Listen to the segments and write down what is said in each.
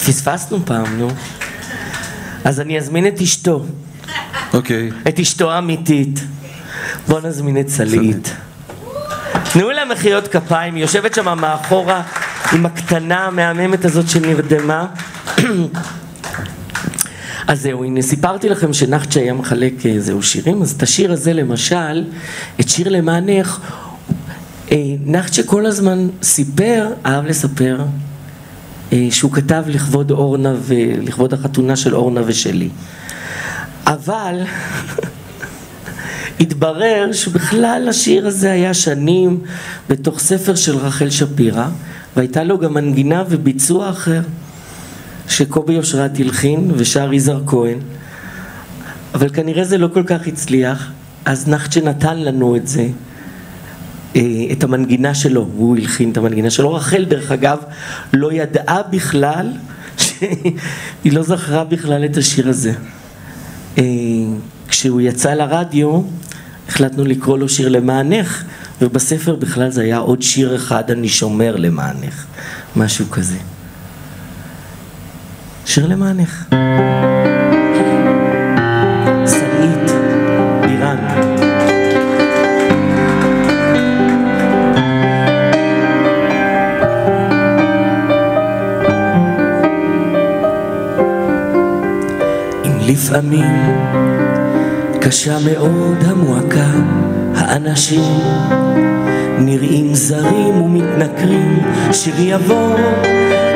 פספסנו פעם, נו. אז אני אזמין את אשתו. אוקיי. את אשתו האמיתית. בוא נזמין את סלית. תנו לה מחיאות כפיים, היא יושבת שם מאחורה עם הקטנה המהממת הזאת שנרדמה. אז זהו, הנה סיפרתי לכם שנחצ'ה היה מחלק זהו שירים, אז את השיר הזה למשל, את שיר למענך, נחצ'ה כל הזמן סיפר, אהב לספר, שהוא כתב לכבוד אורנה ולכבוד החתונה של אורנה ושלי. אבל התברר שבכלל השיר הזה היה שנים בתוך ספר של רחל שפירא, והייתה לו גם מנגינה וביצוע אחר שקובי אושרת הלחין ושר יזהר כהן, אבל כנראה זה לא כל כך הצליח, אז נחצ'ה נתן לנו את זה, את המנגינה שלו, והוא הלחין את המנגינה שלו. רחל דרך אגב לא ידעה בכלל, היא לא זכרה בכלל את השיר הזה. כשהוא יצא לרדיו החלטנו לקרוא לו שיר למענך, ובספר בכלל זה היה עוד שיר אחד, אני שומר למענך, משהו כזה. שיר למענך. סלעית בירן. אם לפעמים קשה מאוד המועקה, האנשים נראים זרים ומתנכרים, שיר יבוא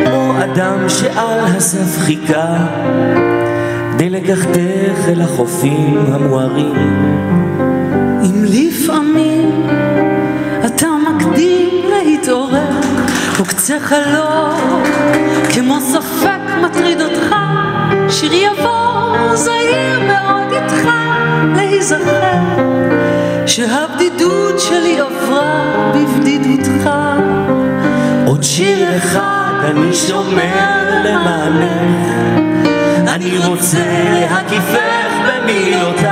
כמו אדם שעל הסף חיכה כדי לקחתך אל החופים המוארים. אם לפעמים אתה מקדים להתעורר וקצה חלום כמו ספק מטריד אותך, שיר יבוא זהיר מאוד איתך להיזכר שהבדידות שלי עברה בבדידותך. עוד שיר אחד אני שומר למענך, אני רוצה להקיפך במילותיי,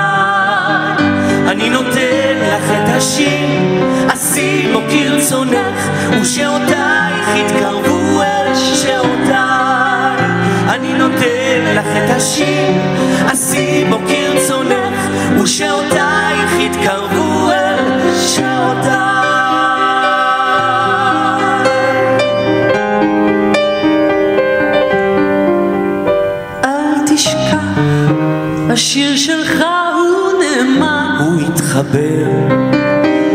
אני נותן לך את השיר, עשינו כרצונך, ושעותייך יתקרבו אל שעותיי. אני נותן לך את השיר, עשינו כרצונך, ושעותייך יתקרבו אל שעותיי. השיר שלך הוא נאמן, הוא התחבר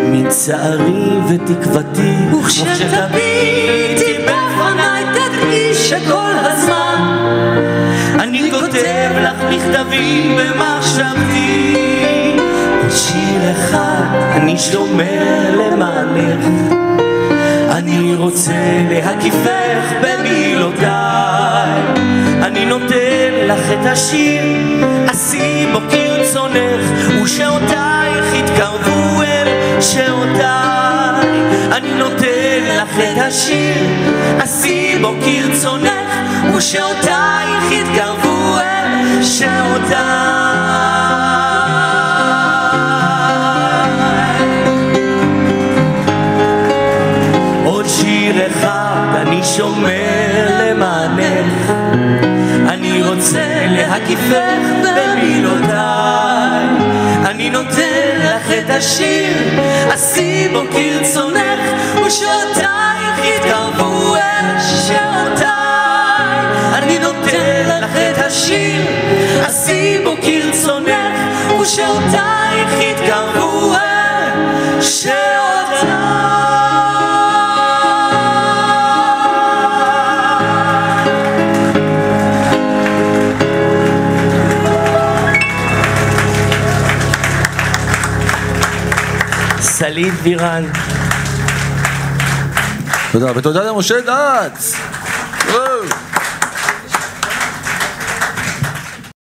מצערי ותקוותי, וכשתביטי בפניי תדעי שכל הזמן אני כותב לך מכתבים במחשבתי. שיר אחד אני שומר למענך, אני רוצה להקיפך במילותיי, אני נותן לך את השיר, עשי בו כרצונך, ושעותייך יתקרבו אל שעותיי. אני נותן לך את השיר, עשי בו כרצונך, ושעותייך יתקרבו אל שעותיי. עוד שיר אחד אני שומר למענך, אני רוצה להקיפך במילותיי, אני נותן לך את השיר, עשי בו כרצונך, ושעותייך יתקרבו אל שעותיי. אני נותן לך את השיר, עשי בו כרצונך, ושעותייך יתקרבו אל שעותייך. סלית בירן. תודה, ותודה למשה דץ.